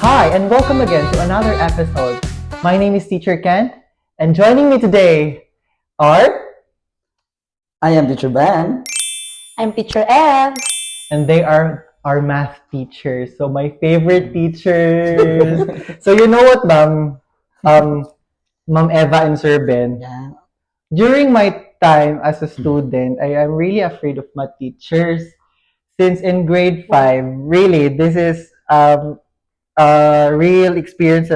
Hi, and welcome again to another episode. My name is Teacher Ken, and joining me today are, I am Teacher Ben. I'm Teacher Ev. and they are our math teachers. So my favorite teachers. So you know what, Ma'am Eva and Sir Ben, Yeah. during my time as a student, I am really afraid of math teachers. Since in grade 5, really, this is a real experience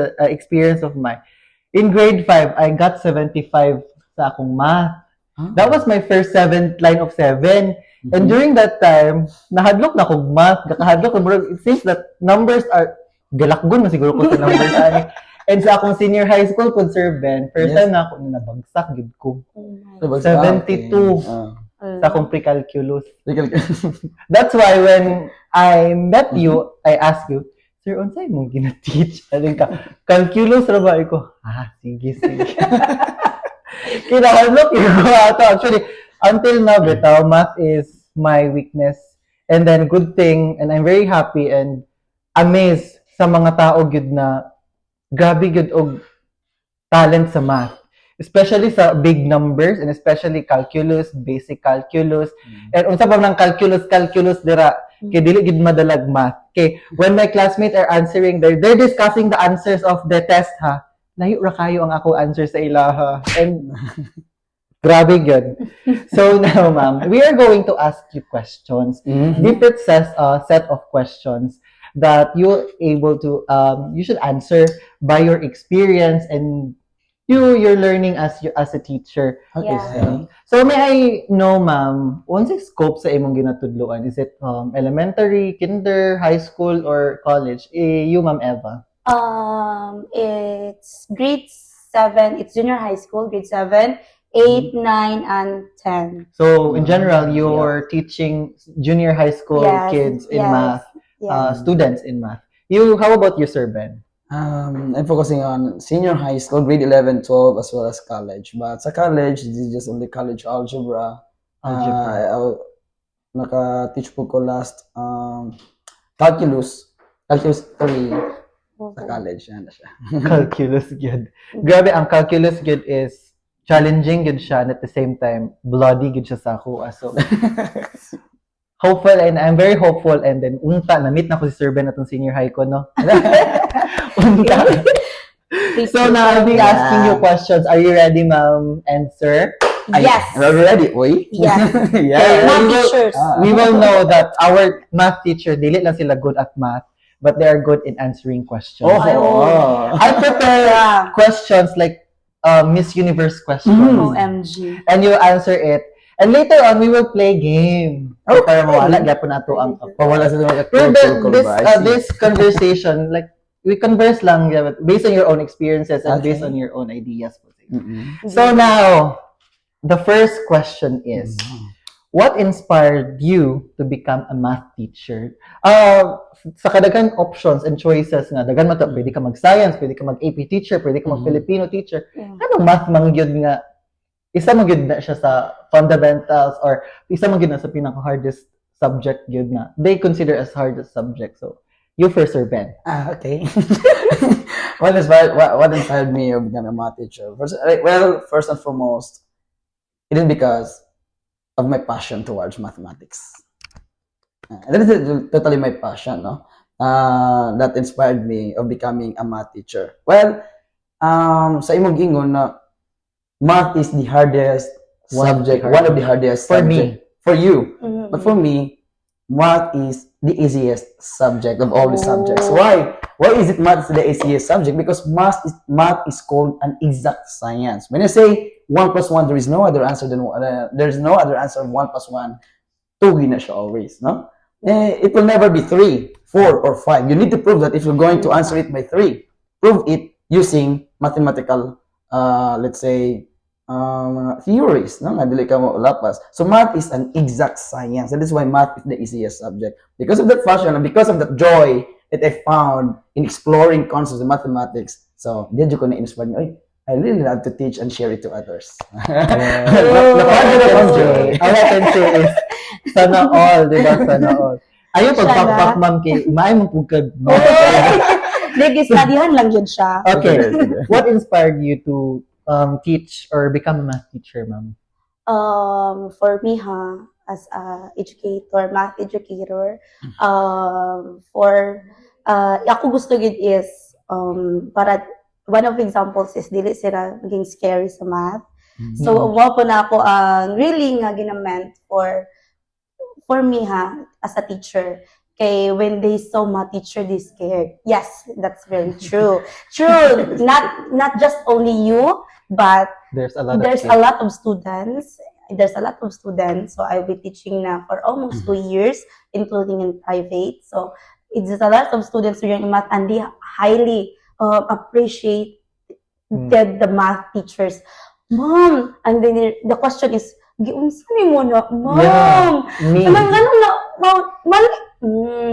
of mine. In grade 5, I got 75 sa akong math. That was my first line of 7. And during that time, nahadlok na akong math. Kakahadlok, it seems that numbers are, galakgon na siguro ko sa numbers. And sa akong senior high school, kung Sir Ben, first Yes. time na ako nabagsak, gid ko. Okay. 72 Ah, sa akong pre-calculus. okay. That's why when I met you, I asked you, Sir, unsay mong gina-teach? Alin ka, calculus ra ba? Ko, sige. Kinahalok ko ato. Actually, until now, bitaw, math is my weakness. And then, good thing, and I'm very happy and amazed sa mga tao gyud na grabe gyud og talent sa math. Especially sa big numbers and especially calculus, basic calculus. And unsa pa man calculus dira kay dili gid madalag math. Okay, when my classmates are answering, they're discussing the answers of the test ha. Layo ra kayo ang ako answer sa ilaha. And grabe gyud. So now, ma'am, we are going to ask you questions. If it says a set of questions that you're able to you should answer by your experience and you're learning as a teacher. Okay, Yeah. So may I know, ma'am, what's the scope sa imong ginatudloan? Is it elementary, kinder, high school, or college? You, Ma'am Eva. It's grade 7. It's junior high school, grade 7, 8, 9, and 10. So in general, you're teaching junior high school Yes, kids in yes, math, Yeah. students in math. How about you, Sir Ben? I'm focusing on senior high school, grade 11, 12, as well as college. But sa college, this is just only college algebra. Naka-teach po ko last calculus 3 sa college. Yan na siya. Calculus good. Grabe, ang calculus good is challenging good siya and at the same time, bloody good siya sa ako. So, hopeful and I'm very hopeful and then unta, na-meet na ko si Sir Ben atong senior high ko, no? Unta. So now I'll be asking you questions. Are you ready, ma'am and sir? Yes. Are you ready? Uy? Yes. Yeah. Math we will- teachers. We will know that our math teacher, dili lang sila good at math, but they are good in answering questions. Oh. I prepare Yeah. questions like Miss Universe questions. OMG. And you answer it. And later on, we will play game. Okay. Para mawala, gyapon nato ang Pawala sa mga Pero protocol this ba? I see. this conversation, like we converse lang yeah, but based on your own experiences and based Okay. on your own ideas. Mm-mm. So now, the first question is, what inspired you to become a math teacher? Sa kadaghan options and choices nga, daghan man to, pwede ka mag-science, pwede ka mag-AP teacher, pwede ka mag-Filipino teacher. Yeah. Anong math man gyud nga isa man gyud na siya sa fundamentals or isa man gyud na sa pinaka-hardest subject gyud na they consider as hardest subject. So, you first, Sir Ben. Okay. What inspired me to become a math teacher? First and foremost, it is because of my passion towards mathematics. That is totally my passion, no? That inspired me of becoming a math teacher. Well, sa imong gingon na math is the hardest subject, one of the hardest For subject me. for you. Mhm. But for me, math is the easiest subject of all the subjects. Oh. Why? Why is it math is the easiest subject? Because math is called an exact science. When you say 1 plus 1, there is no other answer than there is no other answer of 1 plus 1. 2 na siya always, no? It will never be 3, 4, or 5. You need to prove that if you're going to answer it by 3, prove it using mathematical, let's say, theories, no? Nga dili ka mo lapas. So math is an exact science. That is why math is the easiest subject. Because of that passion and because of that joy that I found in exploring concepts of mathematics. So, diyan ko na-inspire niyo, I really love to teach and share it to others. All I can say is, sana all, di ba? Sana all. Ayaw pagpakpak, ma'am, kay maay mong pugkad. Nag-studyhan lang yun siya. Okay. Sige. What inspired you to teach or become a math teacher, ma'am? For me, as a educator, math educator, ako gusto gid is, para, one of the examples is, dili sila maging scary sa math. So, mo po na ako ang really nga ginament for me, as a teacher. Kay when they saw my teacher, they scared. Yes, that's very true. True. Not just only you, but There's a lot there's of a lot of students. There's a lot of students. So I'll be teaching na for almost 2 years, including in private. So it's a lot of students who are in math, and they highly appreciate the math teachers. Mom, and then the question is, giunsa ni mo na, mom? Yeah, me. Anong ganun na,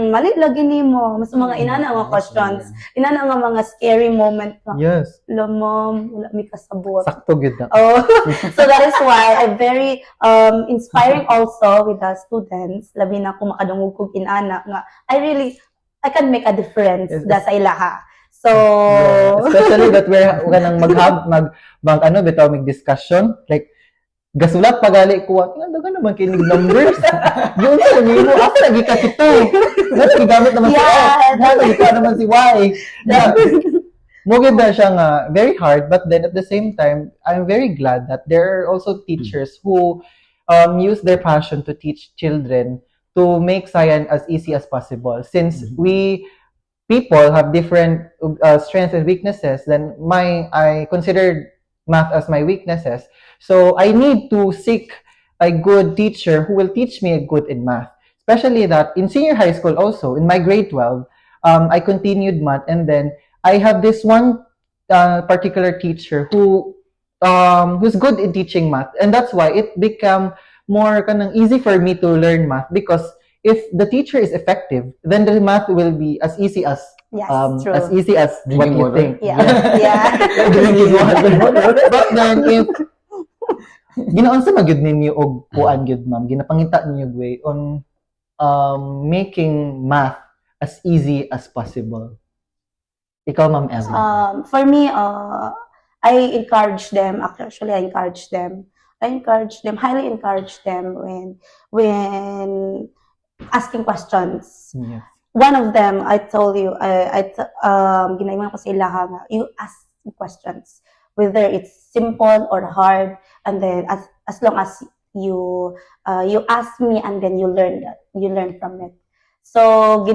mali lagi ni mo. Mas mga inana nga questions. Inana nga mga scary moment na, Yes. la mom, wala mi kasabot. Sakto good na. Oh, so that is why I'm very inspiring also with the students. Labi na kung makadungog kog inana nga, I can make a difference Yes. sa ilaha. So, Yeah. Especially that we're ganang bitaw mig discussion, like gasulat pagali ko, ano ka naman kinig numbers. Yun sa nimo ako lagi ka ito. Mas gigamit naman si Yeah. X, lagi ka naman si Y. Yeah. Mugid na siya nga very hard, but then at the same time, I'm very glad that there are also teachers who use their passion to teach children to make science as easy as possible. Since people have different strengths and weaknesses, then I considered math as my weaknesses. So I need to seek a good teacher who will teach me good in math. Especially that in senior high school also, in my grade 12, I continued math, and then I have this one particular teacher who's good in teaching math, and that's why it became more kanang easy for me to learn math, because if the teacher is effective, then the math will be as easy as yes, what Drinking you water. think. Yeah. Yeah. Drinking water. But then if ginaon sa magyud ninyo og kuan gyud, ma'am, ginapangita ninyo way on making math as easy as possible. Ikaw, Ma'am Evan. For me, I encourage them. Actually, I encourage them. Highly encourage them when asking questions. Yeah. One of them, I told you, ginaiwan ko sa ilaha nga, you ask questions, whether it's simple or hard, and then as long as you ask me, and then you learn from it. So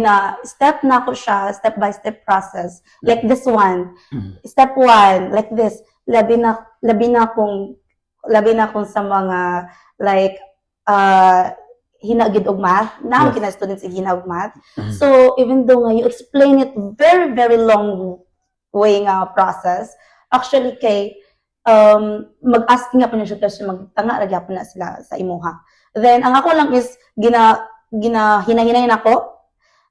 step na ko siya, step by step process, like this one. Step 1, like this, labi na kung sa mga like hinagid og math. Now, Yes. students hinag math. So, even though nga you explain it very, very long way nga process, actually kay, mag-asking nga po niya siya, kasi magtanga ragya po na sila sa imuha. Then, ang ako lang is, hinahinayin ako,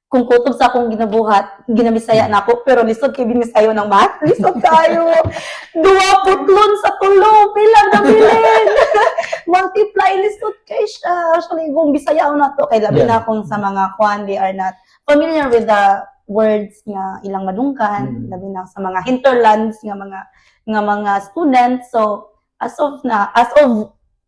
kung kutob sa akong ginabuhat, ginabisaya na ako, pero lisod kay binisayo ng math, lisod kayo. 2 putlon sa tulo, pilang gabilin. Multiply, lisod kay siya. Actually, kung bisaya na to, kay labi na akong sa mga kwan, they are not familiar with the words nga ilang madungkan, labi na sa mga hinterlands nga mga students. So, as of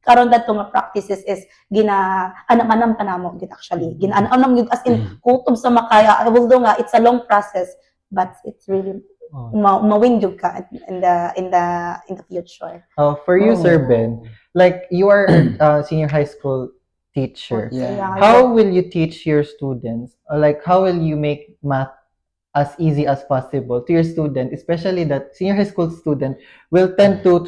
karon dato nga practices is gina-anam pa namo gid actually. Gina-anam gid as in kutob sa makaya. Although nga it's a long process, but it's really mawin jud ka in the future. For you, Sir Ben, like you are a senior high school teacher. Yeah. How will you teach your students? Or like how will you make math as easy as possible to your student, especially that senior high school student will tend to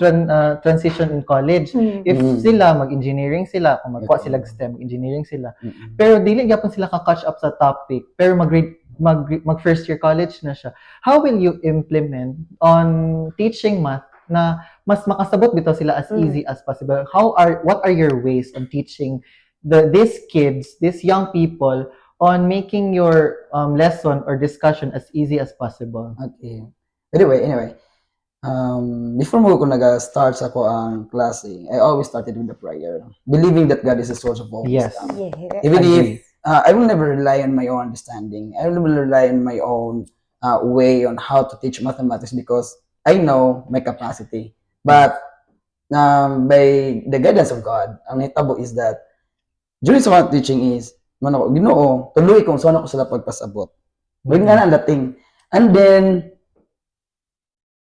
transition in college. If sila mag-engineering sila, kung magkuha sila STEM, engineering sila. Pero dili gyapon sila ka-catch up sa topic, pero mag first year college na siya. How will you implement on teaching math na mas makasabot bitaw sila as easy as possible? What are your ways on teaching these kids, these young people, on making your lesson or discussion as easy as possible? Okay. Anyway, before mo ko nag-start sa ko ang klase, I always started with the prayer, believing that God is the source of all Yes. wisdom. Yeah. Even Agree. if I will never rely on my own understanding, I will never rely on my own way on how to teach mathematics because I know my capacity. But by the guidance of God, ang nahitabo is that during sa mga teaching is, Ginoo, tuloy kung saan ako sila pagpasabot. Doon nga na ang dating. And then,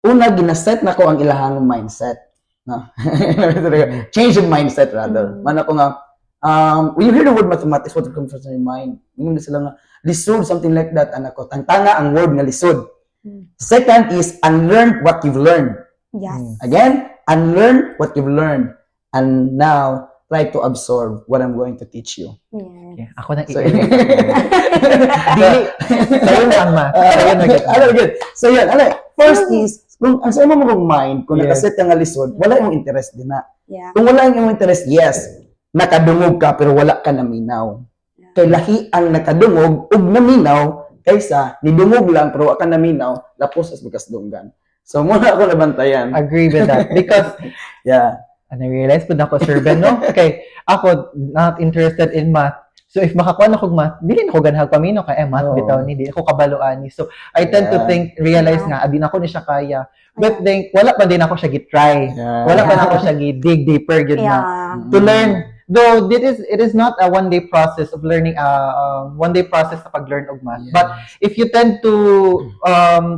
una, ginaset na ko ang ilahang mindset. No? Change of mindset rather. Man ako nga, when you hear the word mathematics, what comes to your mind? Hindi na sila nga, lisod, something like that. Anak ko, tangtanga ang word nga lisod. Second is, unlearn what you've learned. Yes. Again, unlearn what you've learned. And now, try to absorb what I'm going to teach you. Yeah. Yeah, ako na So, Dili. Sa'yo ang math. Sa'yo na get. good. So, yun. First is, kung ang sa mong mind, kung Yes. nakaset ka nga lisod, wala yung interest din na. Yeah. Kung wala yung interest, yes, nakadungog ka, pero wala ka naminaw. Kay lahi ang nakadungog, ug naminaw, kaysa nidungog lang, pero wala ka naminaw, lapos as bigas dunggan. So, muna ako nabantayan. Agree with that. Because, Yeah. and I realize po na ako, Sir Ben, no? Okay, ako, not interested in math. So, if makakuha na kong math, dili na ko ganahag pamino kaya math Oo. bitaw ni, di ako kabaluan ni. So, I tend to Yeah. realize nga, adi na ako ni siya kaya. But then, wala pa din ako siya gitry. Yeah. Wala pa na ako siya dig deeper, yun na. Yeah. To learn, though it is not a one-day process of learning, one-day process sa pag-learn of math. Yes. But if you tend to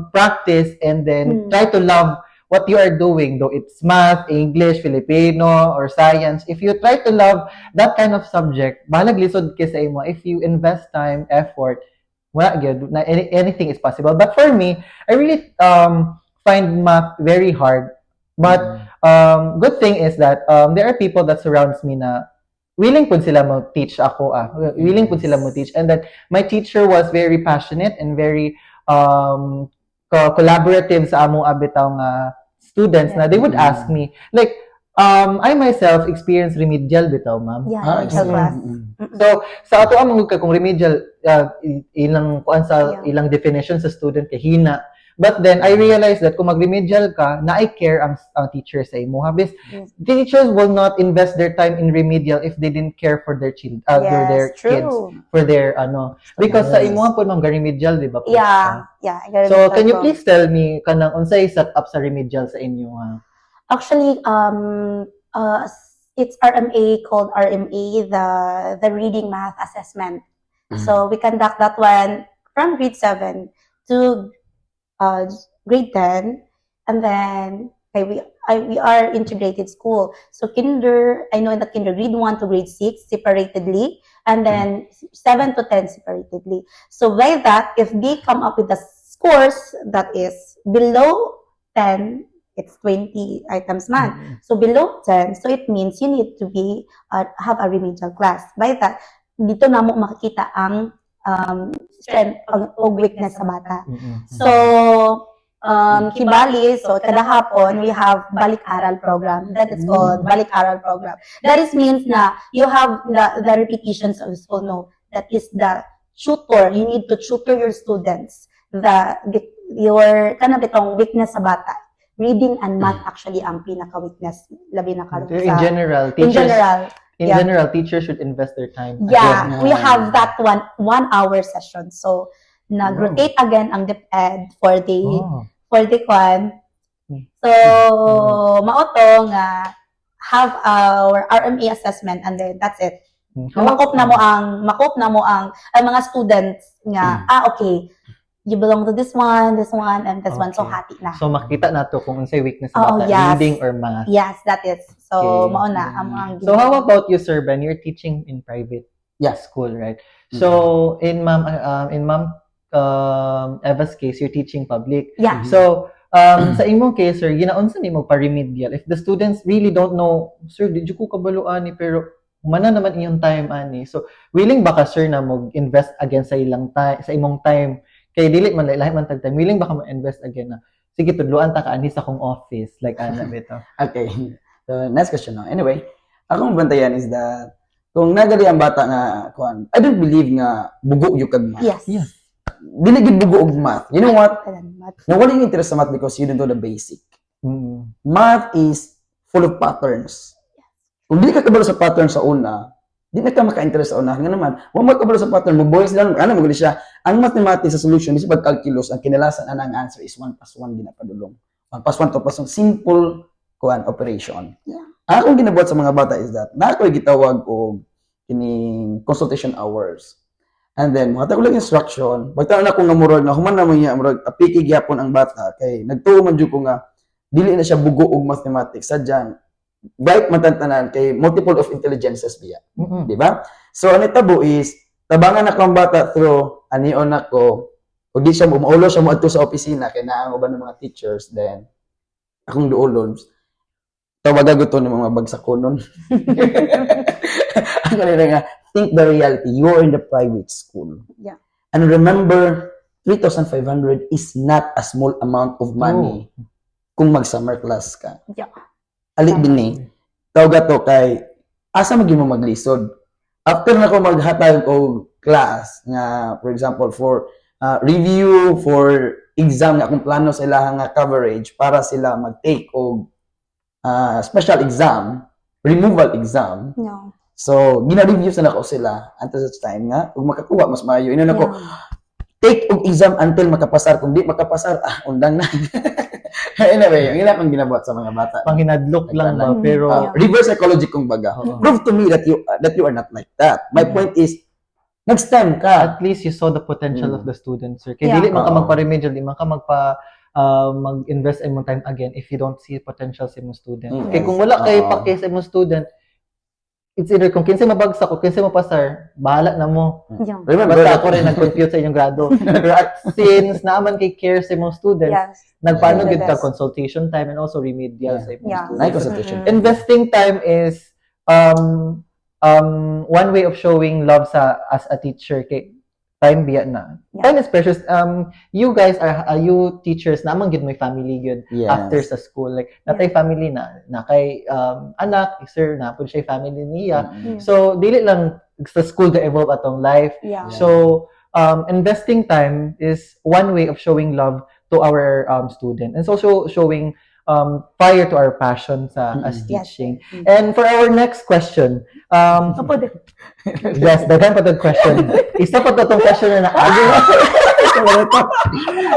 practice and then try to love what you are doing, though it's math, English, Filipino, or science, if you try to love that kind of subject, balag lisod ka sa imo. If you invest time, effort, wala gyud na anything is possible. But for me, I really find math very hard. But good thing is that there are people that surrounds me na willing po sila mo teach ako willing po sila mo teach, and that my teacher was very passionate and very collaborative sa among abitaw nga students na they would ask me like I myself experienced remedial bitaw, ma'am. Yeah. Remedial class. So sa ato among kung remedial ilang kuan sa Yeah. ilang definition sa student kay hina. But then I realized that kung mag-remedial ka, na I care ang teacher sa imo. Habis Yes. teachers will not invest their time in remedial if they didn't care for their their kids, for their because sa Yes. imo po nang remedial, di ba? po? Yeah. Yeah. I got So remedial can you from- please tell me kanang unsay set up sa remedial sa inyo? Actually, it's RMA called RMA, the reading math assessment. So we conduct that one from grade 7 to grade 10, and then we are integrated school. So I know that grade 1 to grade 6 separatedly, and then 7 to 10 separatedly. So by that, if they come up with the scores that is below 10, it's 20 items man. So below 10, so it means you need to be have a remedial class. By that, dito na mo makikita ang strength o weakness sa bata. So, Kibali, so kada hapon, we have balik-aral program. That is called balik-aral program. That is means na you have the repetitions of school. No, that is the tutor. You need to tutor your students. Your bitong weakness sa bata. Reading and math actually ang pinaka-weakness. Labi na karon In general, in general. in yeah. general, teachers should invest their time. Yeah, Again, we have that 1 hour session. So, nag-rotate again ang DepEd for the kwan. So, mauto nga have our RMA assessment, and then that's it. Makop na mo ang mga students nga okay, you belong to this one, and this one, so hati na. So makita nato kung unsay weakness Oo, bata, yes. reading or math. Yes, that is. So, Okay. mauna ang mga So how about you, Sir Ben? You're teaching in private school, right? So in Ma'am Eva's case, you're teaching public. Yeah. So sa imong case, sir, ginaunsa nimo pa remedial? If the students really don't know, sir, did you ko kabaluan ni pero mana naman iyong time ani. So willing ba ka, sir, na mag-invest again sa ilang time, sa imong time? Kay dili man lahi man tag time. Willing ba ka mag-invest again na sige tudloan ta ka ani sa akong office like ana bito. Okay. So, next question now. Anyway, akong bantayan is that kung nagali ang bata nga kuan, I don't believe nga bugo yung kag math. Yes. Yes. Dili gid bugo og math. You know what? Salamat. Nawala yung interest sa math because you don't know the basic. Math is full of patterns. Kung di ka kabalo sa pattern sa una, Di na ka maka-interest sa unahan nga naman. Wa magkabalo sa pattern, magbuhay sila, ano maguli siya. Ang mathematics sa solution, is pag-calculus, ang kinalasan ang answer is 1 plus 1 ginapadulong. 1 plus 1, 2 plus 1, simple operation. Yeah. Ang akong ginabuhat sa mga bata is that, na ako'y gitawag o kining consultation hours. And then, mga tagulang instruction, pagtanong na ko nga murag, na human naman niya, murag, apiki gyapon ang bata, kay nagtuo man jud ko nga, dili na siya bugo og mathematics, sadyang, bright matantanan kay multiple of intelligences biya. Di ba? So, ang itabo is, tabangan ako ang bata through, anion ako, o di siya, umaulo siya mo adto sa opisina, kay naang uban ng mga teachers, then, akong duolon, tawagan ko to ng mga bagsakonon. Ang kanila nga, think the reality, you're in the private school. Yeah. And remember, 3,500 is not a small amount of money kung mag-summer class ka. Yeah. Ali din tawag to kay asa maging mo maglisod. After na ko maghatag og class nga for example for review for exam nga akong plano sa ilahang nga coverage para sila mag-take og special exam, removal exam. No. So gina-review sa nako sila until such time nga ug makakuha mas maayo ina nako take og exam until makapasar kung di makapasar undang na. Anyway, yung akong ginabuhat sa mga bata. Panghinadlok lang ba, Mm, pero yeah. Reverse psychology kung baga. Oo. Prove to me that you are not like that. My point is, nag-STEM ka. at least you saw the potential of the students, sir. Kaya Yeah. dili man ka Oo. magpa-remedial, di man ka mag-invest imong time again if you don't see potential sa imong student. Mm. Kaya kung wala kay Oo. pake sa imong student, it's either kung kinsa mabagsak o kinsa mapasar, bahala na mo. Yeah. Remember, Basta ako rin nag-compute sa inyong grado. At since naaman kay care sa imong students, Yes. nagpaano Yeah. gid ka consultation time and also remedial sa imong Yeah. students. Nice consultation. Investing time is one way of showing love as a teacher kay time biya na. Yeah. Time is precious. You guys are you teachers naman gid may family gyud Yes. after sa school, like natay family na kay anak sir na pud siya family niya. Mm. So dili lang sa school ga evolve atong life. Yeah. So investing time is one way of showing love to our student, and it's also showing fire to our passion as Yes. teaching. Mm. And for our next question, Opo, de- yes, daghan pa tong question. Isa pa tong question na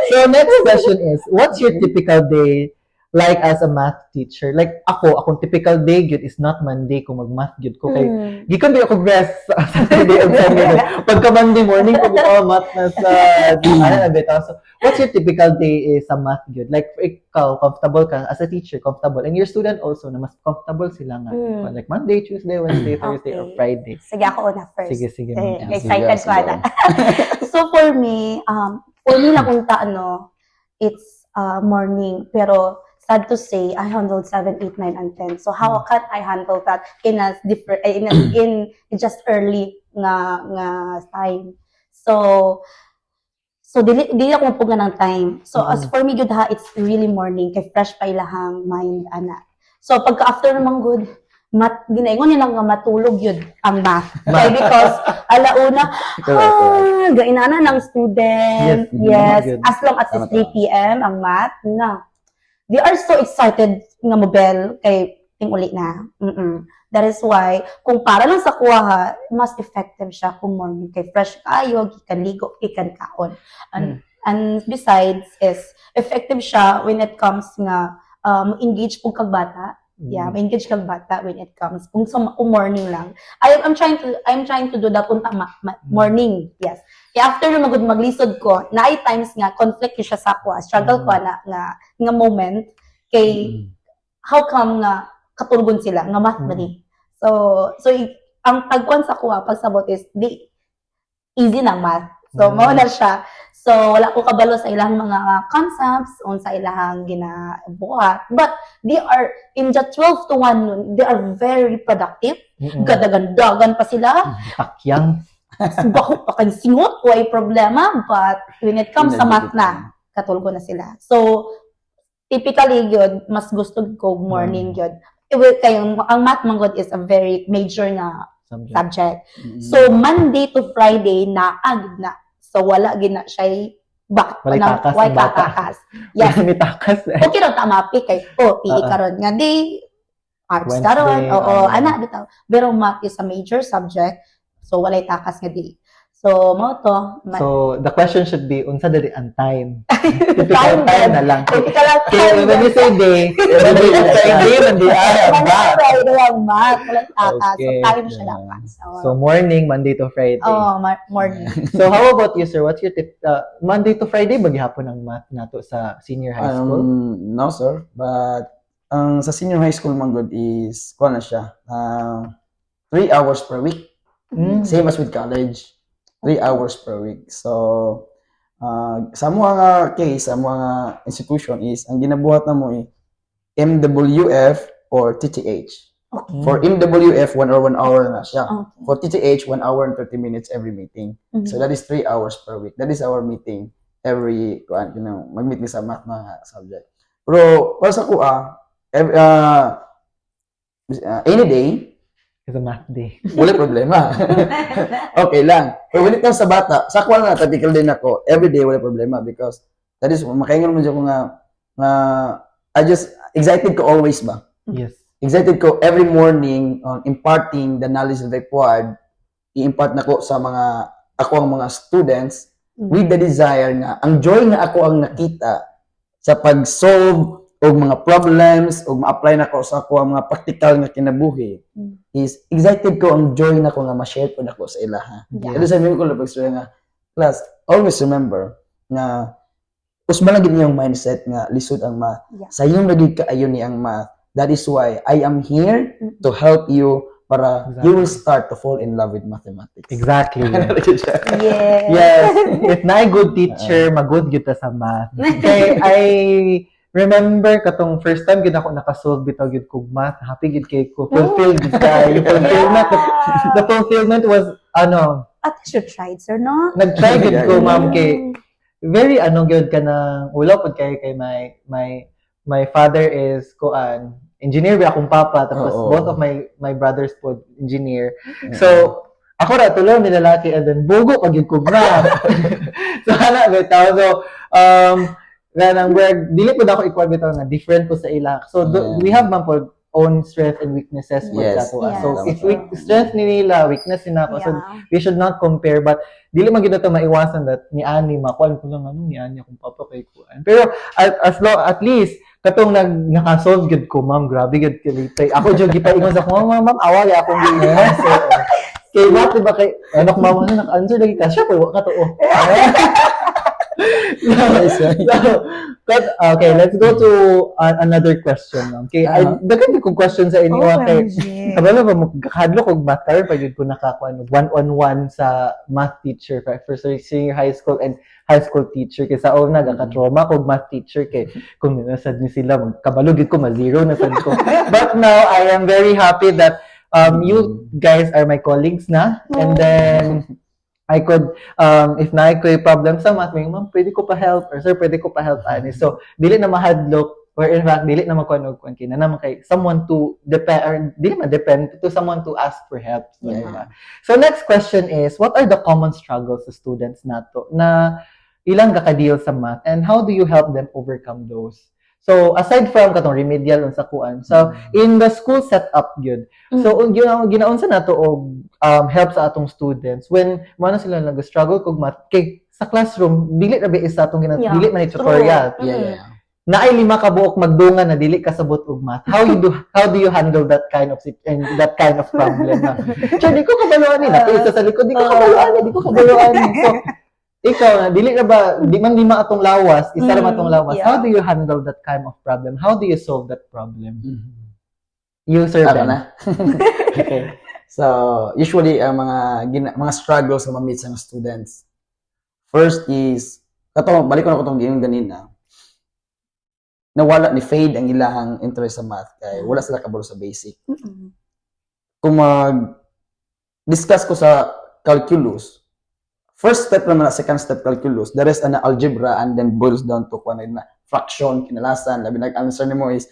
So next question is, what's your typical day like as a math teacher? Like akong typical day gyud is not Monday kung mag-math gyud ko kay Mm. gikan ba ako rest sa Saturday and Sunday. Pagka Monday morning ko math na sa na bitaw. So what's your typical day sa math gyud? Like ikaw comfortable ka as a teacher, comfortable, and your student also na mas comfortable sila nga. Mm. Like Monday, Tuesday, Wednesday, Thursday, or Okay. Friday. Sige, ako una first. Sige. Excited Sige, ko na. So for me lang kung it's morning, pero sad to say, I handled 7, 8, 9, and 10. So how can I handle that in a different, in just early nga time? So dili ako mapuga ng time. So as for me, good ha, it's really morning, kay fresh pa ilahang mind, ana. So pagka after naman good, ginaingon nilang nga matulog yun ang math. Okay, because alauna, gainana ng student. Yes, Yes, as long as it's 3 p.m. ang math, na. They are so excited nga mobile kay uli na. That is why, kung para lang sa kuha ha, mas effective siya kung morning kay fresh kayo, gikan ligo, gikan kaon. And besides is effective siya when it comes nga engage pug kag bata. Yeah, engage kag bata when it comes kung morning lang. I'm trying to do that unta morning. Yes. Kaya after na maglisod ko, naay times nga conflict siya sa ako, struggle ko na nga moment kay how come nga katulgon sila nga math na ni. So ang tagkuan sa kuha pagsabot is di easy na math. So mao na siya. So wala ko kabalo sa ilang mga concepts on sa ilang ginabuhat, but they are in the 12 to 1 nun, they are very productive. Gadagandagan pa sila. Pakyang. Bako pa kan singot, way problema, but when it comes sa math na, katulgo na sila. So typically yun, mas gusto ko morning yun. Kayong ang math manggod is a very major na subject. So Monday to Friday na agad na. So wala gina siya Walay takas. Yes. May takas. Okay ra ta mapi kay PE karon nga di arts Wednesday, karon. Oo, ano. ana bitaw. Pero math is a major subject. So walay takas nga di. So mo to. So, the question should be, unsa dali ang time? Time Typical time na lang. Typical Okay, when you say day, Monday to Friday, Monday Monday, Friday ang math. Walang takas. So Okay. time siya dapat. So, morning, Monday to Friday. Morning. So, how about you, sir? What's your tip? Monday to Friday, maghihapon ang math nato sa senior high school? No, sir. But, ang sa senior high school man good is, kuha na siya, 3 hours per week. Mm. Same as with college. 3 hours per week. So, sa mga case, sa mga institution is, ang ginabuhat na mo MWF or TTH. Okay. For MWF, 1 or 1 hour na siya. Okay. For TTH, 1 hour and 30 minutes every meeting. Mhm. So, that is 3 hours per week. That is our meeting every, mag-meet ni sa math mga subject. Pero, para sa kuha, any day, It's a math day. wala problema. Okay lang. Pero when it comes sa bata, sa kuha na, typical din ako, every day wala problema because that is, makaingon mo dyan ko nga, I just, excited ko always ba? Yes. Excited ko every morning on imparting the knowledge that I acquired, i-impart na ko sa mga, ako ang mga students, with the desire nga, ang joy na ako ang nakita sa pag-solve o mga problems o ma-apply na ko sa ako ang mga practical nga kinabuhi is excited ko ang joy na ko nga ma-share ko na ko sa ilaha. Yeah. Ito sabi ko lang nga, class, always remember na usma lang gid niyang mindset nga lisod ang math. Yeah. Sa iyong lagi kaayo ni ang math. That is why I am here to help you para you will start to fall in love with mathematics. Exactly. Yes. Yes. If na good teacher, magud gyud ta sa math. Kay I remember katong first time gid ako nakasolve bitaw gyud kog math, happy gid kay ko. Fulfilled gid kay. The fulfillment was At least you tried, sir, no? nag-try gid Yeah, ko yeah. ma'am kay very gyud ka na wala pud kay my father is kuan engineer ba akong papa tapos Oo. both of my brothers po engineer. So ako ra tulo ni lalaki and then bugo pag yung kugma. So ana bitaw so ganang brag dili pud ako equal bitaw nga different ko sa ila. So we have man po own strength and weaknesses po Yes. sa to. So Yes. if strength ni nila, weakness ni nako. So we should not compare but dili man gyud to maiwasan that ni ani makuan ko lang ni ani akong papa kay kuan. Pero at least katong nakasolve gid ko ma'am, grabe gid kilitay. Ako jud gipaingon sa ko ma'am, awali akong giingon. So, kay what diba kay anak mama na naka-answer lagi ka siya pero wa ka tuo. But okay, let's go to another question. Okay, daghan kong question sa inyo kay kabalo ba mo kahadlo kog math karon pa jud ko nakakuan one-on-one sa math teacher for senior high school and high school teacher kay sa una gaka-trauma kog math teacher kay kung nasad ni sila kabalo gid ko ma-zero na sad ko. But now I am very happy that you guys are my colleagues na and then I could, if na ko problem sa math, may ma'am, pwede ko pa help, or sir, pwede ko pa help, ani. So, dili na mahadlok, or in fact, dili na makuan kina naman kay someone to depend, or dili ma-depend, to someone to ask for help. So, diba? So, next question is, what are the common struggles sa students nato na ilang gaka-deal sa math, and how do you help them overcome those? So, aside from katong remedial unsa kuan, so in the school setup gyud. So, ginaunsa nato og help sa atong students when mo na sila nag-struggle kog math kay sa classroom dili ra ba isa atong dili man tutorial. Yeah. Naay 5 ka buok magdungan na dili kasabot og math. How do you handle that kind of problem? So, di ko kabaluan ni isa sa likod di ko kabaluan. So, ikaw, dili na ba, di man lima atong lawas, isa ra atong lawas. Yeah. How do you handle that kind of problem? How do you solve that problem? You, sir, Ako Ben. na. Okay. So, usually, mga struggles na ma-meet sa mga students. First is, balik ko na ko itong game ganina, nawala ni fade ang ilahang interest sa math kay wala sila kabalo sa basic. Kung mag-discuss ko sa calculus, first step naman na second step calculus, the rest na algebra and then boils down to fraction, kinalasan, labi nag-answer nimo is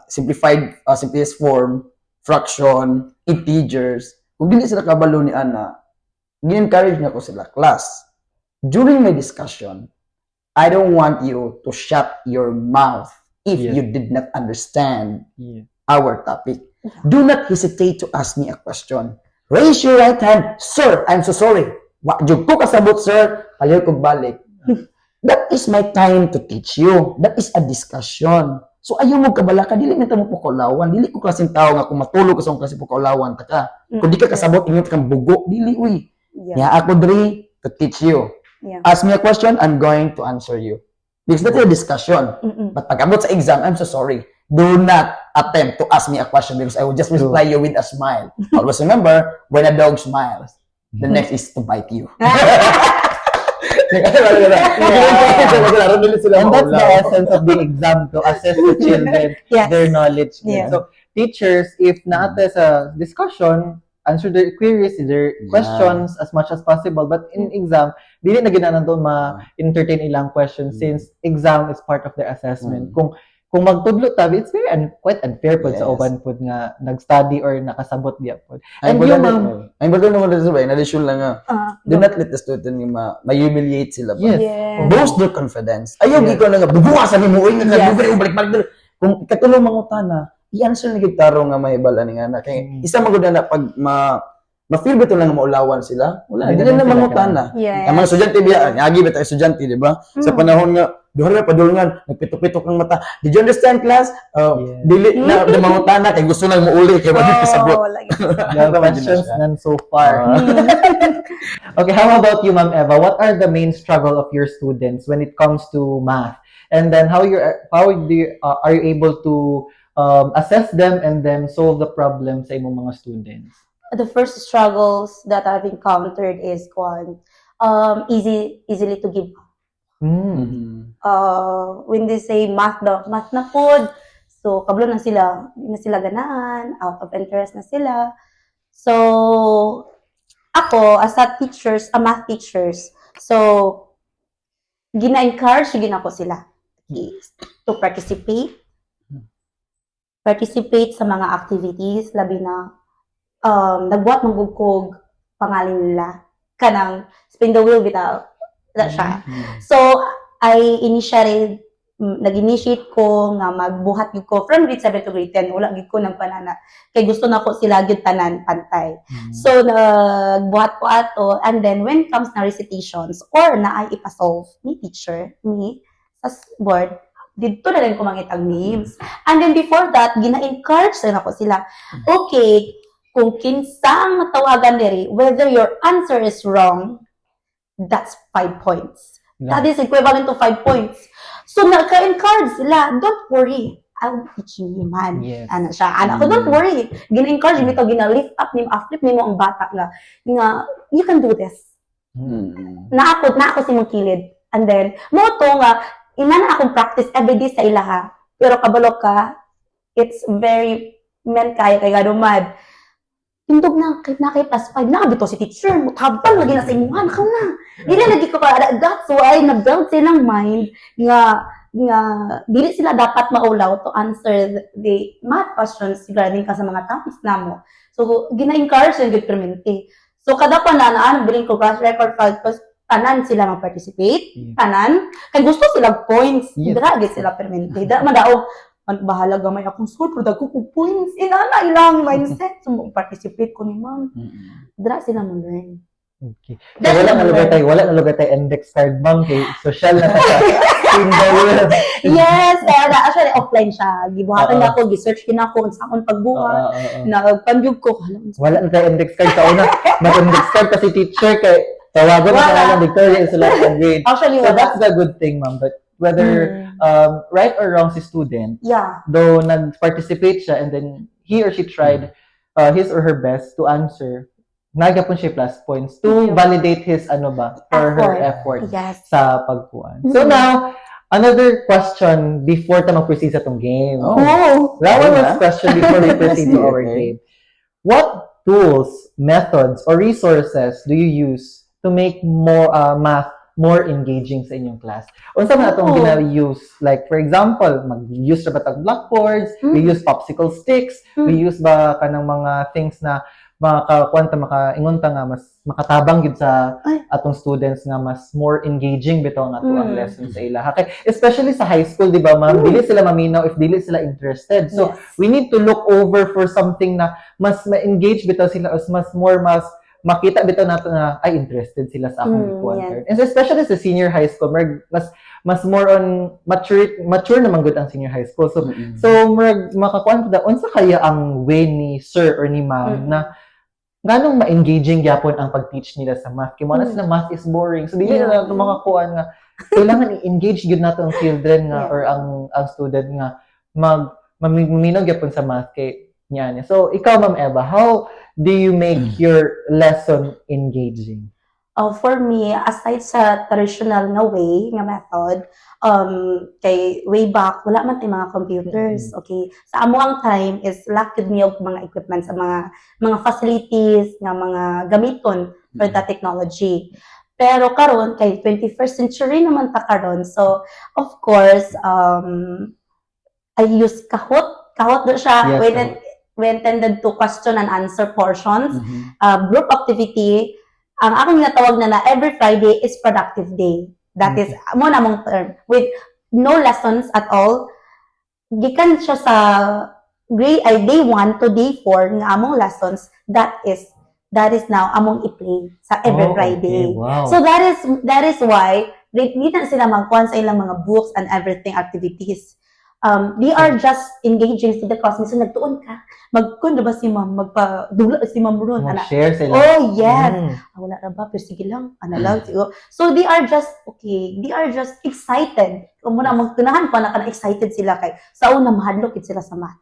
simplest form, fraction, integers. Kung dili sila kabalo ni ana, gi-encourage na ko sila, class. During my discussion, I don't want you to shut your mouth if Yes. you did not understand our topic. Do not hesitate to ask me a question. Raise your right hand. Sir, I'm so sorry. Wa jud ko kasabot, sir. Palir ko balik. That is my time to teach you. That is a discussion. So ayaw mo kabala ka, dili man ta mo pukulawan. Dili ko klaseng tao nga kung matulog ka sa klase pukulawan ta ka. Kung di ka kasabot ingon kang bugo, dili uy. Yeah. Yeah, ako diri to teach you. Yeah. Ask me a question, I'm going to answer you. Because that's a discussion. But pag abot sa exam, I'm so sorry. Do not attempt to ask me a question because I will just reply you with a smile. Always remember, when a dog smiles, the next is to bite you. And that's the essence of the exam, to assess the children, Yes. their knowledge. Yeah. So, teachers, if naate sa discussion, answer their queries, their questions as much as possible. But in exam, dili na ginanan doon ma-entertain ilang questions since exam is part of their assessment. Kung magtudlo tabi, it's very quite unfair po sa Yes. uban po nga nag-study or nakasabot diya po. Ang And yung important naman dito ba, in addition lang nga, do No. not let the student ma-humiliate sila ba? Yes. Yes. Boost their confidence. Ayaw, Yes. ikaw na nga, bubukasan mo, uy, nga, Yes. balik-balik. Kung katulong mangutana, i-answer ni gitaro nga may bala ni nga na. Kaya isa magod na pag ma-feel ba ito lang maulawan sila? Wala, hindi na mangutana. Yes. Ang mga estudyante biya, nyagi ba tayo estudyante, di ba? Sa panahon nga, duha na padulngan, nagpitok-pitok ng mata. Did you understand, class? Yes. Dili na mangutana, kay gusto lang muuli, kay wala kasabot. the questions none so far. Okay, how about you, Ma'am Eva? What are the main struggle of your students when it comes to math? And then how are you able to assess them and then solve the problem sa imong mga students? The first struggles that I've encountered is easily to give. When they say math na pod, so kablo na sila, hindi na sila ganaan, out of interest na sila. So ako as a math teachers, so gina-encourage ginako sila to participate sa mga activities, labi na nagbuhat magugkog pangalan nila kanang spin the wheel bitaw na siya. So I nag-initiate ko nga magbuhat gyud ko from grade 7 to grade 10, wala gyud ko ng panana kay gusto nako sila gyud tanan pantay. So nagbuhat ko ato, and then when comes na recitations or na ay ipasolve ni teacher ni sa board, dito na rin ko mangitag names. And then before that, gina-encourage na ako sila. Okay, kung kinsang matawagan diri, whether your answer is wrong, that's 5 points. That is equivalent to 5 points. So, naka-encourage sila, don't worry, I'll teach you man. Yes. Ano siya, anak ko, don't worry. Gina-encourage mo ito, gina-lift up ni flip mo ang bata nga, you can do this. Na ako si mong kilid. And then, mo to nga, ina na akong practice everyday sa ilaha. Pero kabalo ka, it's very kaya gadumad. Tindog na kay plus 5 na bito si teacher mo tabang lagi na sa imuhan ka na. Dili lagi ko pa, that's why na-build silang mind nga dili sila dapat maulaw to answer the math questions regarding ka sa mga topics namo. So gina-encourage yung good permanente. So kada pa na bilin ko class record file tanan sila mag-participate, tanan kay gusto sila points, dira gid sila permanente. Da madaog bahala gamay akong score pero dagko ko points inana ilang mindset so participate ko ni ma'am. Dira sila mo learn. Okay. So, wala na lugay tay index card, ma'am, kay social na ta. Yes, kaya na actually offline siya. Gibuhatan na ako, gi-search din ako sa akong pagbuhat. Nagpanjug ko. Wala na tay index card ka una. Mag-index card kasi teacher kay tawagan mo sa lang Victoria sa last grade. Actually, so that's the good thing, ma'am. But whether right or wrong si student, though nag-participate siya and then he or she tried his or her best to answer, nagapon siya plus points to validate his for her effort sa pagkuan. So now, another question before ta mag-proceed sa tong game. That one was question before we proceed to our game. What tools, methods, or resources do you use to make more math more engaging sa inyong class? Unsa man atong gina-use? Like, for example, mag-use ra ba tag blackboards? We use popsicle sticks? We use ba kanang mga things na makaingon ta nga mas makatabang gid sa Ay. atong students nga mas more engaging bitaw nga ato ang lessons sa ila. Kay especially sa high school, di ba, ma'am, dili sila maminaw if dili sila interested. So Yes. we need to look over for something na mas ma-engage bitaw sila, mas makita bitaw nato na ay interested sila sa akong ikuan. yes. And especially sa senior high school, mas more on mature naman gud ang senior high school. So makakuan ta unsa kaya ang way ni sir or ni ma'am na ganong ma-engaging gyapon ang pag-teach nila sa math. Kaya mo na sila math is boring. So dili na nato makakuan nga kailangan i-engage gyud nato ang children nga or ang student nga maminaw gyapon sa math kay niyan. So ikaw, Ma'am Eva, how do you make your lesson engaging? For me, aside sa traditional nga way, nga method, kay way back, wala man tayong mga computers, okay? Sa amo ang time is lack gud niya og mga equipment sa mga facilities, nga mga gamiton for the technology. Pero karon kay 21st century naman ta karon. So, of course, I use Kahoot. Kahoot do siya Yes, we intended to question and answer portions. Group activity, ang akong natawag na every Friday is productive day. That is, mo na mong term. With no lessons at all. Gikan siya sa day 1 to day 4 nga among lessons, that is now among i-play sa every Friday. Okay, wow. So that is why hindi na sila magkuhan sa ilang mga books and everything activities. They are just engaging to the cause. Minsan nagtuon ka, magkun ba si ma'am, magpadula si ma'am ron. Share sila. Oh, yes. Wala na ba? Pero sige lang. Ano lang. Siguro. So, they are just, okay, they are just excited. Kung muna, magtunahan pa na excited sila kay, sa una, mahadlok sila sa math.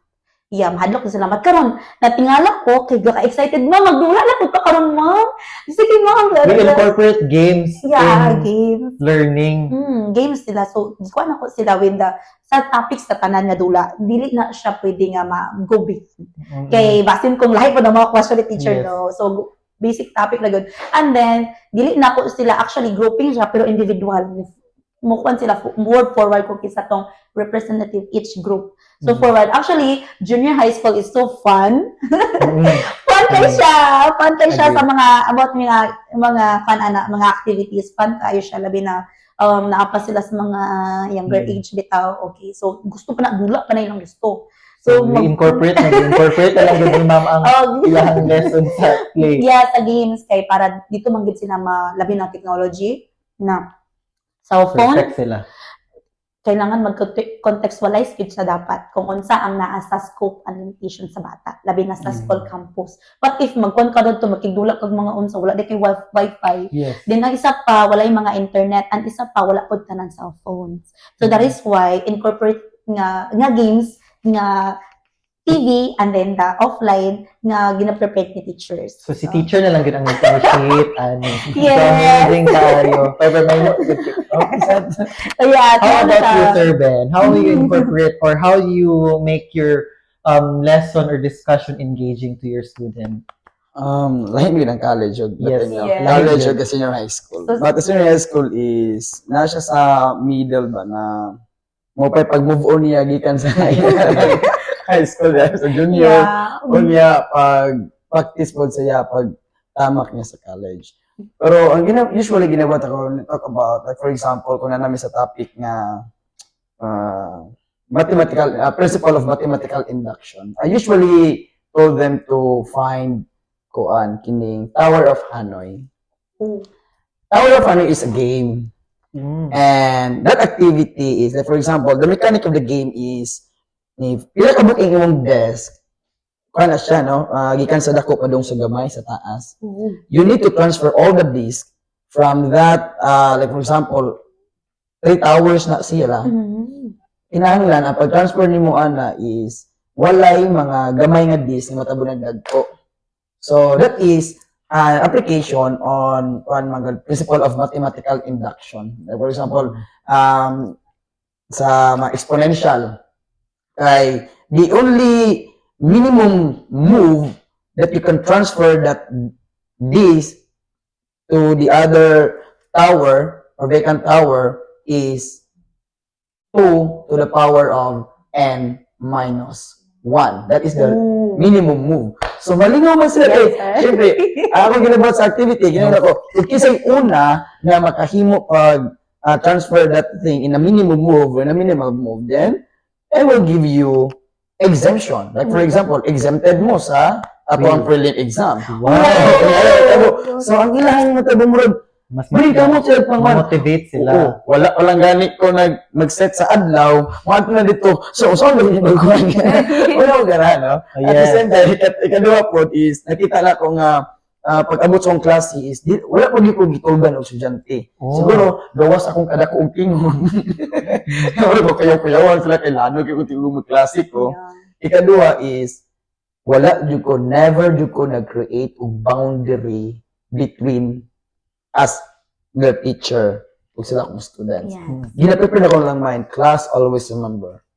Yeah, mahadlok sila math. Karon, natingala ko, kay excited, ma'am, magdula na ko karon ma'am. Sige, ma'am. We incorporate games in games. learning. Games sila. So, kuha na ko sila with sa topics sa tanan nga dula. Dili na siya pwede nga ma-go big. Kay basin kung lahi po na mga question ni teacher, Yes. no? So, basic topic na good. And then, dili na po sila actually grouping siya, pero individual. Mukuan sila more forward kung kisa tong representative each group. So, forward. Actually, junior high school is so fun. Fun kayo siya. Fun kayo siya sa about mga mga activities. Fun kayo siya. Labi na naapa sila sa mga younger age bitaw. Okay. So, gusto pa na, dula pa na ilang gusto. So, nag-incorporate na lang din ni ma'am ang ilang lesson sa play. Yeah, sa games. Kay para dito manggit sila labi ng technology na cellphone. Perfect sila. Kailangan mag-contextualize yun sa dapat kung unsa ang naa sa scope and limitation sa bata, labi na sa school campus. What if magkuhan ka doon to, makigdula kag mga unsa, wala di kay wifi. Yes. Then ang isa pa, wala yung mga internet, and isa pa, wala po tanan cellphones. So that is why, incorporate nga games, nga TV, and then the offline nga gina-prepare ni teachers. So, si teacher na lang din ang nag-initiate. Yes. So, amazing tayo. Pero may So yeah, how about you, Sir Ben? How will you incorporate or how you make your lesson or discussion engaging to your student? Lahi mi ng college o Yes. Yes. college o senior high school. So, But the senior high school is na siya sa middle ba na mo pa pag move on niya gikan sa high school sa junior. Yeah. Kunya pag practice pod siya pag tamak niya sa college. Pero ang usually ginawa ko talk about like for example kung namin sa topic nga mathematical principle of mathematical induction. I usually told them to find kining Tower of Hanoi. Tower of Hanoi is a game. And that activity is like for example, the mechanic of the game is if pila ka booking imong desk, kana siya no, gikan sa dako padung sa gamay sa taas. You need to transfer all the disk from that like for example 3 towers na sila. Kinahanglan ang pag-transfer nimo ana is walay mga gamay nga disk nga matabunan dagko. So that is an application on principle of mathematical induction. Like for example, sa mga exponential kay the only minimum move that you can transfer that disk to the other tower or vacant tower is 2 to the power of n minus 1. That is the Ooh. minimum move. So, malingaw man sila. Yes, Kay, sir. syempre, ako ginabuhat sa activity, ginawa ko, kung kisay una na makahimo pag transfer that thing in a minimum move, in a minimum move, then I will give you exemption. Like, for example, exempted mo sa ato ang prelim exam. Wow. So, ang ilang matabo mo ron, Mas Bring ka mo sila pang motivate sila. Oo, wala palang gani ko mag-set sa adlaw, mga na dito. So, saan mo yung magkuhan yan? Wala ko gana, no? Oh, At the yes. same time, ikaduha po is, nakita na ko nga, pag-abot sa akong klase is, wala po di ko gitulgan og estudyante. Oh. Siguro, gawas akong kada ko og tingon. Wala ko kayaw-kayawan sila kailangan kayo tingon mag-klase ko. Ikaduha is, wala jud ko, never jud ko nag-create og boundary between as the teacher ug sila akong students. Yes. Gina-prepare na ko lang mind, class, always remember,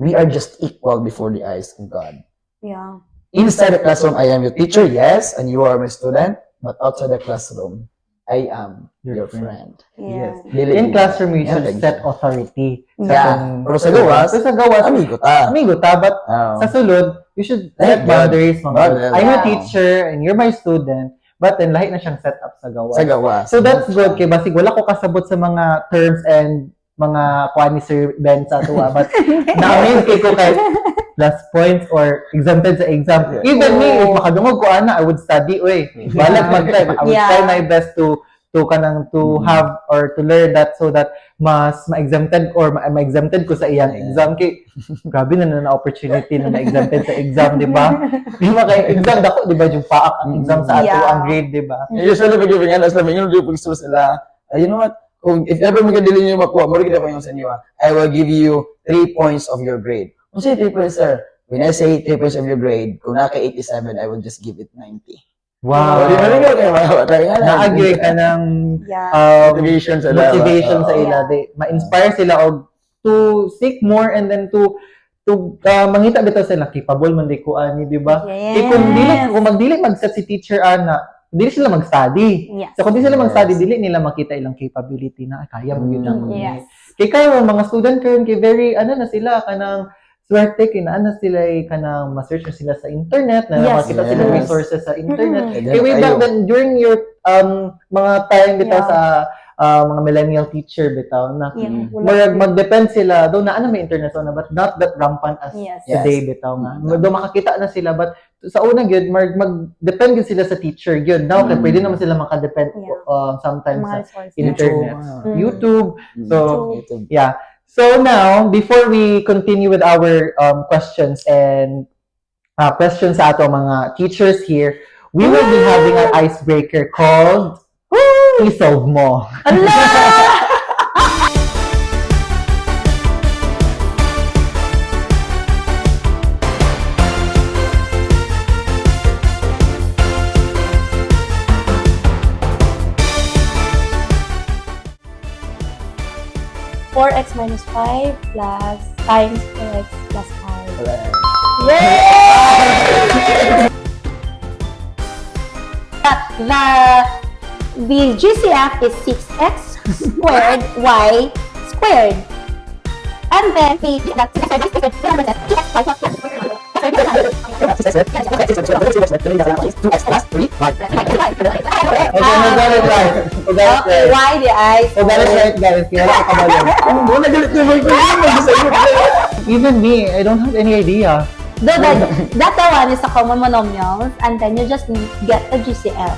we are just equal before the eyes of God. Yeah. Inside the classroom, I am your teacher, yes, and you are my student, but outside the classroom, I am your friend. Yeah. Dili In ko- classroom, you Yeah, should like set that. authority. Yeah. Pero sa gawas, Pero sa gawas, amigo ta. amigo ta, but Oh. sa sulod, you should Thank set God. boundaries. God, I'm a yeah. teacher and you're my student, but then lahi na siyang set up sa gawas. Sa gawas. So that's good kay basig wala ko kasabot sa mga terms and mga kuan ni Sir Ben sa tuwa, but na-amaze kay ko kay plus points or exempted sa exam. Yeah. Even me, if Oo. makadungog ko ana, I would study oy. Balag mag-try. I would Yeah. try my best to have or to learn that so that mas ma-exempted or ma-exempted ko sa iyang Yeah. exam kay grabe na opportunity na na-exempted sa exam, di ba? Di ba kay exam dako, di ba yung paak ang exam sa ato Yeah. ang grade, di ba? Usually, pag giving anas namin, yun yung gusto sila. You know what? Kung if ever magadili niyo makuha, mo rin kita pa yung sa inyo, I will give you 3 points of your grade. Kung say 3 points, sir, when I say 3 points of your grade, kung naka 87, I will just give it 90. Wow. Di ba rin kayo kayo? Na-agree ka ng Yeah. Motivation sa ila. motivation sa Oo. ila. They, ma-inspire sila og to seek more and then to mangita bitaw sila capable man di ko ani, di ba? Yes. Kung magdili mag-set si teacher ana, dili sila mag-study. Yes. So kung di sila Yes. mag-study, dili nila makita ilang capability na ay, kaya mo yun ang Yes. kay karon mga student karon kay very ano na sila kanang swerte kay naa na sila kanang ma-search na sila sa internet na Yes. makita sila Yes. resources sa internet. And then, Kay way back ayo. then, during your mga time bitaw Yeah. sa mga millennial teacher bitaw na Yeah. mag-depend sila, though na may internet so na, but not that rampant as Yes. today bitaw nga. Though makakita na sila, but sa una gyud mag-depend gyud sila sa teacher gyud. Now, kay pwede naman sila makadepend Yeah. sometimes Mga sa resources. internet. Mm. YouTube. So, YouTube. yeah. So now, before we continue with our questions and questions sa ato mga teachers here, we will be having an icebreaker called I-solve Mo. Four x minus 5 plus times 4x plus 5. The GCF is 6x squared y squared. And then the Okay, no, got it right. So that's Okay, right. why the I? So that is right, guys. Kaya wala ka kabalo. Wala galit na mo. Even me, I don't have any idea. That one is a common monomials, and then you just get the GCF.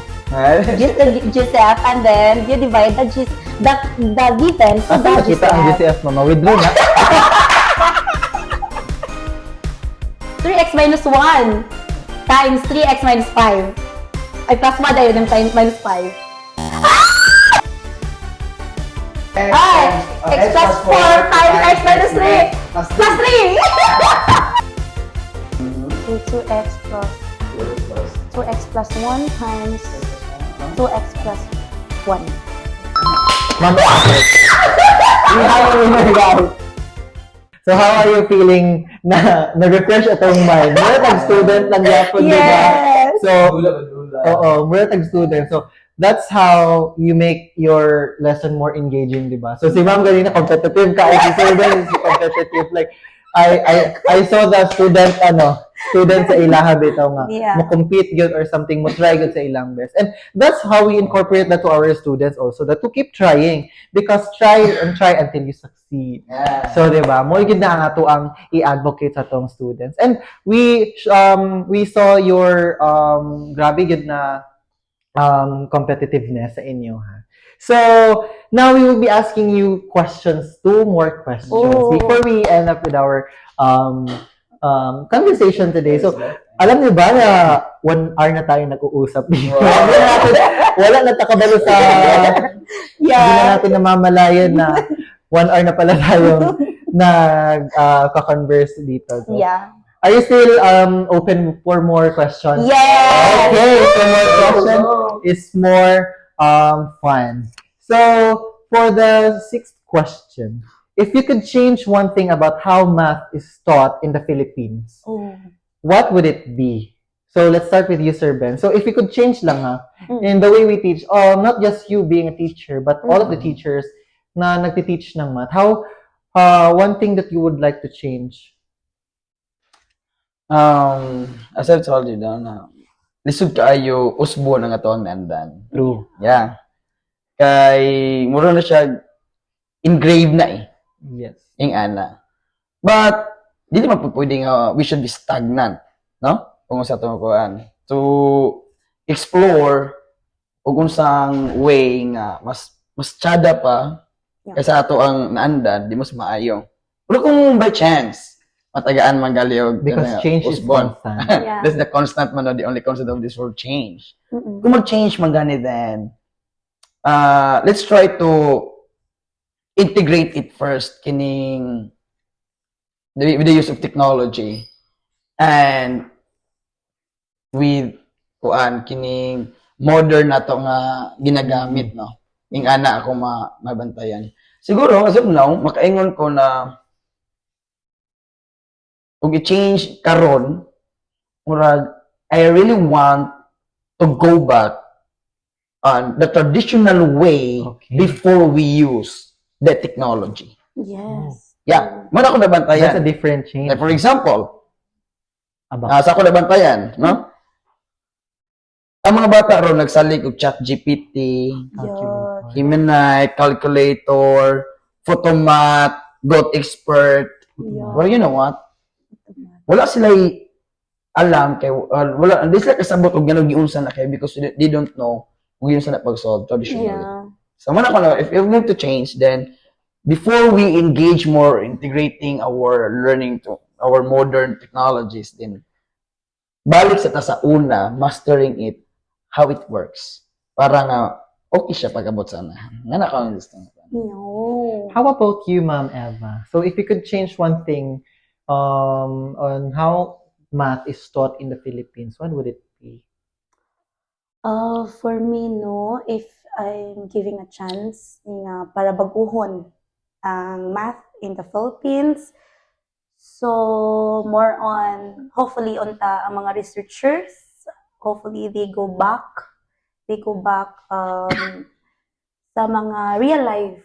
Get the GCF, and then you divide the given to Asa the nakita ang GCF. GCF, mama? Withdraw na. 3x minus 1 times 3x minus 5. Ay, plus 1 tayo ng minus 5. Ay! X plus 4 times x minus 3. Plus 3! Okay, 2x plus 2x plus 1 times 2x plus 1. Mama, we have a winner, guys. So how are you feeling na refresh atong mind? Mura tag student lang yapon, di ba? Yes! So, oo, mura tag student. So, that's how you make your lesson more engaging, di ba? So, si ma'am ganina competitive ka, si sir Ben is competitive. Like, I saw the student sa ilaha bitaw nga Yeah. mo compete gyud or something mo try gyud sa ilang best. And that's how we incorporate that to our students also, that to keep trying, because try and try until you succeed. Yeah. So, di ba? Mo gid na ang ato ang i-advocate sa tong students. And we saw your grabe gid na competitiveness sa inyo, ha. So, now we will be asking you questions, 2 more questions Oh. before we end up with our conversation today. So, alam niyo ba na 1 hour na tayo nag-uusap dito? Wala na takabalo sa hindi na natin namamalayan na 1 hour na pala tayo nag-converse dito. So, Yeah. are you still open for more questions? Yes! Okay, so more questions is more fun. So, for the 6th question, if you could change one thing about how math is taught in the Philippines, Oh. what would it be? So, let's start with you, Sir Ben. So, if you could change lang in the way we teach, not just you being a teacher, but all of the teachers na nagtiteach ng math, how, one thing that you would like to change? As I've told you na lisod kaayo usbo ng ato ang nandan. True. Yeah. Kay mura na siya engraved na Yes. ing ana. But dili man po pwede nga we should be stagnant, no? Kung sa atong kuan to explore ug unsang way nga mas tsada pa kaysa ato ang naandan, di mas maayo. Pero kung by chance matagaan man galiog Because change is constant. Yeah. That's the constant man, no? The only constant of this world, change. Mm-mm. Kung mag-change man gani then, let's try to integrate it first kining with the use of technology and with kuan kining modern nato nga ginagamit, no? Ing ana ako mabantayan. Siguro as of now makaingon ko na kung i-change karon, murag, I really want to go back on the traditional way Okay. before we use the technology. Yes. Yeah, muna ko That's a nabantayan. different change. Like for example, Aba. sa ako nabantayan, no? Ang mga bata ron nagsalig og ChatGPT, Yeah. Gemini, calculator, photomath, Got expert. Yeah. Well, you know what? Wala sila alam kay wala hindi sila kasabot og ganung giunsa na kay because they don't know kung giunsa na pag-solve traditionally. Yeah. So man ako na if we need to change then before we engage more integrating our learning to our modern technologies then balik sa ta sa una mastering it how it works para nga okay siya pag-abot sana. Nga na ko gusto. No. How about you, Ma'am Eva? So if you could change one thing on how math is taught in the Philippines, what would it be? For me, no, if I'm giving a chance nga para baguhon ang math in the Philippines, so more on, hopefully, ang mga researchers, hopefully they go back sa mga real life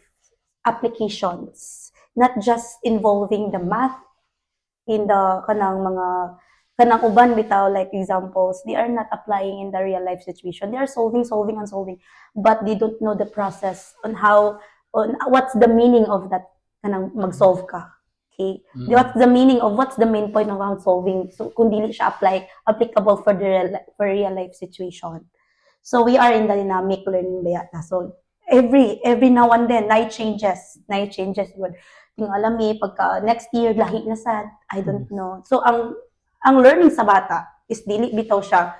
applications, not just involving the math in the kanang uban bitaw like examples, they are not applying in the real life situation. They are solving, but they don't know the process on what's the meaning of that kanang mag-solve ka. Okay? What's the meaning of what's the main point of how solving? So kung dili siya applicable for real life situation. So we are in the dynamic learning bayata. So every now and then night changes good. Yung alam pagka next year lahi na sad, I don't know. So ang learning sa bata is dili bitaw siya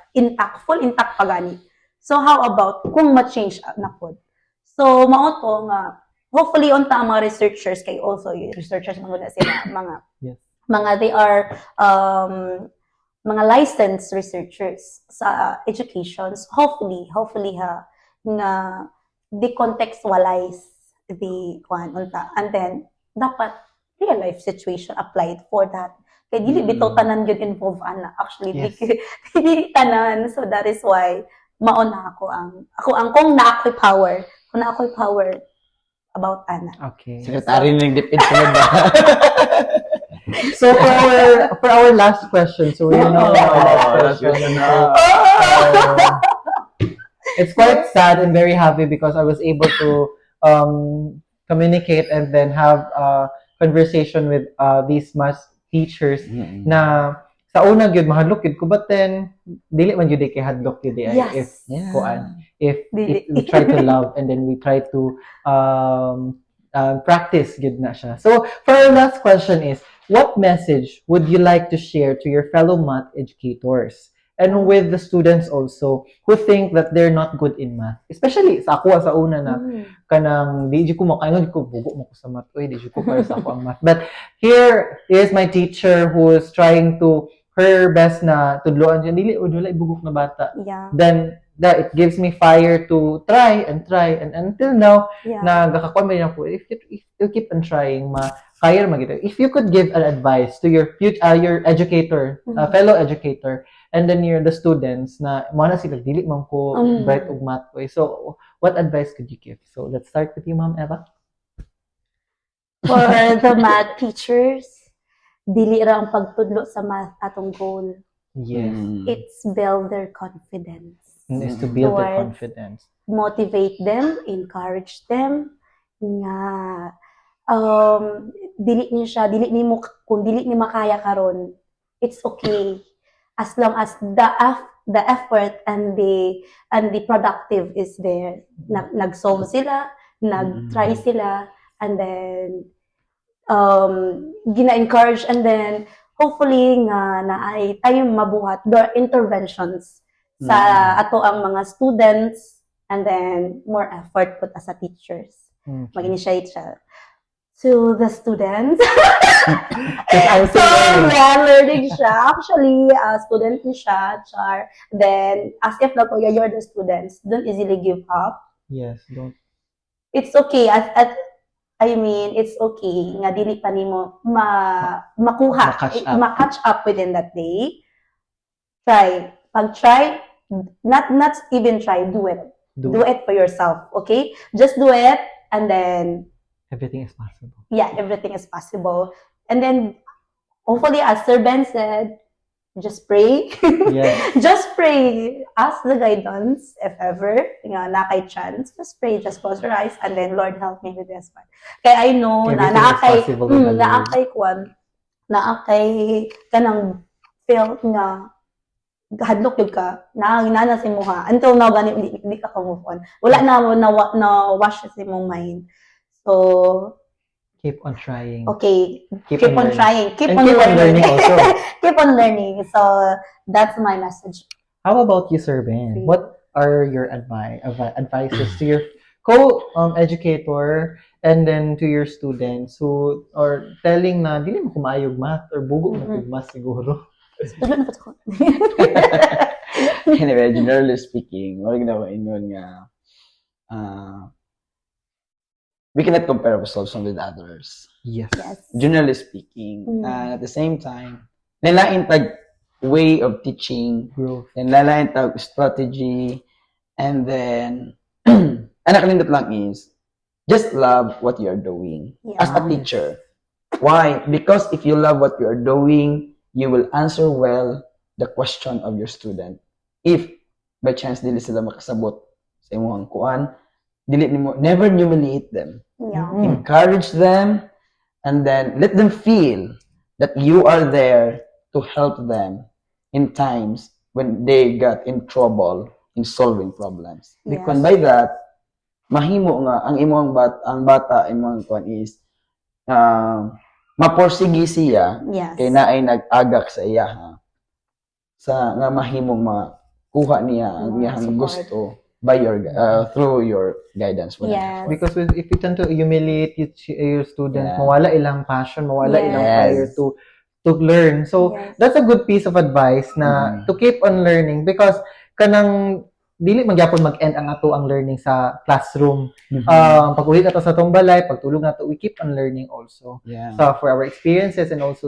full intact pagani. So how about kung ma-change na pod? So mao to nga hopefully unta ang mga researchers kay also yung researchers mga sila Yes. mga they are mga licensed researchers sa educations. Hopefully ha nga decontextualize the unta and then dapat real life situation applied for that. Kaya dili bitaw tanan gyud involve ana. Actually, Yes. dili tanan. So that is why mauna ako kung na ako'y power about ana. Okay. Secretary ng DepEd sunod ba? So for our last question, so we're now on our last question. It's quite sad and very happy because I was able to communicate and then have a conversation with these math teachers na sa una gyud mahadlok gyud ko, but then dili man gyud kay hadlok gyud ay if Yes. kuan if Dili. we try to love and then we try to practice good na siya. So for our last question is, what message would you like to share to your fellow math educators and with the students also who think that they're not good in math, especially sa ako sa una na kanang di ko makaingon ko bugo mo ko sa math, oy di ko para sa ako ang math, but here is my teacher who is trying to her best na tudloan siya dili wala ibugok na bata, Yeah. then that it gives me fire to try and until now Yeah. nagakakuan ba niya po if you keep on trying kaya magito. If you could give an advice to your future your educator, fellow educator, and then the students na mo na sila dili man ko bright og math ko. So what advice could you give? So let's start with you, Ma'am Eva. For the math teachers, dili ra ang pagtudlo sa math atong goal. Yes. It's build their confidence. Is to build their Towards- confidence. Motivate them, encourage them nga dili ni makaya karon, it's okay as long as the effort and the productive is there. Nag-solve sila, nag-try sila, and then gina-encourage, and then hopefully nga naay tayong mabuhat door interventions sa ato ang mga students, and then more effort put as a teachers. Mag-initiate siya to the students. I'm So, learning siya. Actually, student ni siya, char. Then, as if na kuya, you're the students, don't easily give up. Yes, don't. It's okay. I mean, it's okay nga dili pa nimo makuha, Ma-catch up. ma-catch up within that day. Try. Pag-try, not even try, do it. Do it for yourself, okay? Just do it, and then Everything is possible. yeah, everything is possible. And then, hopefully, as Sir Ben said, just pray. Yes. Just pray. Ask the guidance, if ever, na kay chance. Just pray, just close your eyes, and then, Lord, help me with this one. Kaya I know na Everything is possible with the Lord. naakay kwan, naakay kanang felt nga hadlok yun ka, na si mo ha. Until now, gani, hindi ka move on. Wala na wash sa mong mind. So, Keep on trying. okay, Keep keep on on trying. Keep And on keep on learning also. Keep on learning. So, that's my message. How about you, Sir Ben? Okay. What are your advices to your co-educator and then to your students who are telling na dili mo kumayog math or bugo mo kog math siguro? Tudlo na pa ko. Anyway, generally speaking, wala na ko ingon nga we cannot compare ourselves with others. Yes. Yes. Generally speaking, at the same time, nalain tag way of teaching, Growth. then lalain tag strategy, and then anak nindot lang is just love what you're doing as a Yeah. teacher. Why? Because if you love what you're doing, you will answer well the question of your student. If by chance dili sila makasabot sa imong kuan, dili nimo never humiliate them. Yeah. Encourage them, and then let them feel that you are there to help them in times when they got in trouble in solving problems. Yes. Because by that, mahimo nga ang imong bata imong kuan is maporsigi siya Yes. kay naay nag-agak sa iya ha. Sa nga mahimong makuha niya ang iyang Support. gusto by your through your guidance. Yes. Because if you tend to humiliate your students, Yeah. mawala ilang passion, mawala Yes. ilang fire to learn. So Yes. that's a good piece of advice na to keep on learning because kanang dili magyapon mag-end ang ato ang learning sa classroom. Pag-ulit nato sa tong balay, pagtulog nato, we keep on learning also. Yeah. So for our experiences and also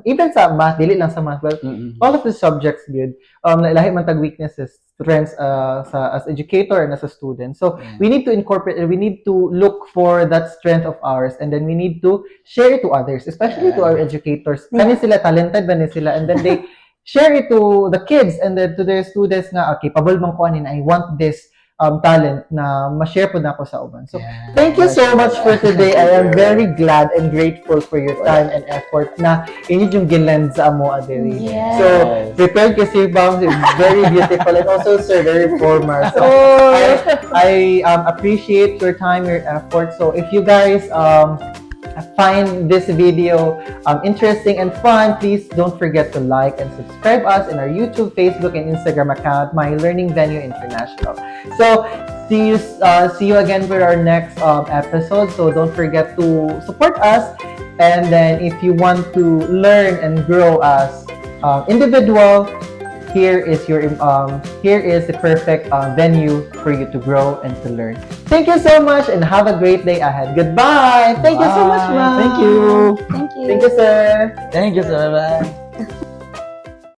even sa math, dili lang sa math, well, all of the subjects good. Lahi man tag weaknesses, strengths as educator and as a student. So Yeah. we need to incorporate, we need to look for that strength of ours, and then we need to share it to others, especially to Yeah. our educators. Kani sila, talented ba ni sila? And then they share it to the kids and then to their students nga, capable man ko anin, I want this talent na ma-share po na ako sa uban. So, Yeah. thank you so much for today. I am Thank you. very glad and grateful for your time and effort na inyo yung gilend sa amo, Adeli. Yes. So, prepared kasi bang very beautiful and also sir, very formal. So, I appreciate your time, your effort. So, if you guys find this video interesting and fun, please don't forget to like and subscribe us in our YouTube, Facebook, and Instagram account, My Learning Venue International. So, see you again for our next episode. So, don't forget to support us. And then, if you want to learn and grow as individual, here is the perfect venue for you to grow and to learn. Thank you so much and have a great day ahead. Goodbye. Thank you so much, Bye. ma'am. Thank you. Thank you. Thank you, sir. Thank you, sir. Bye.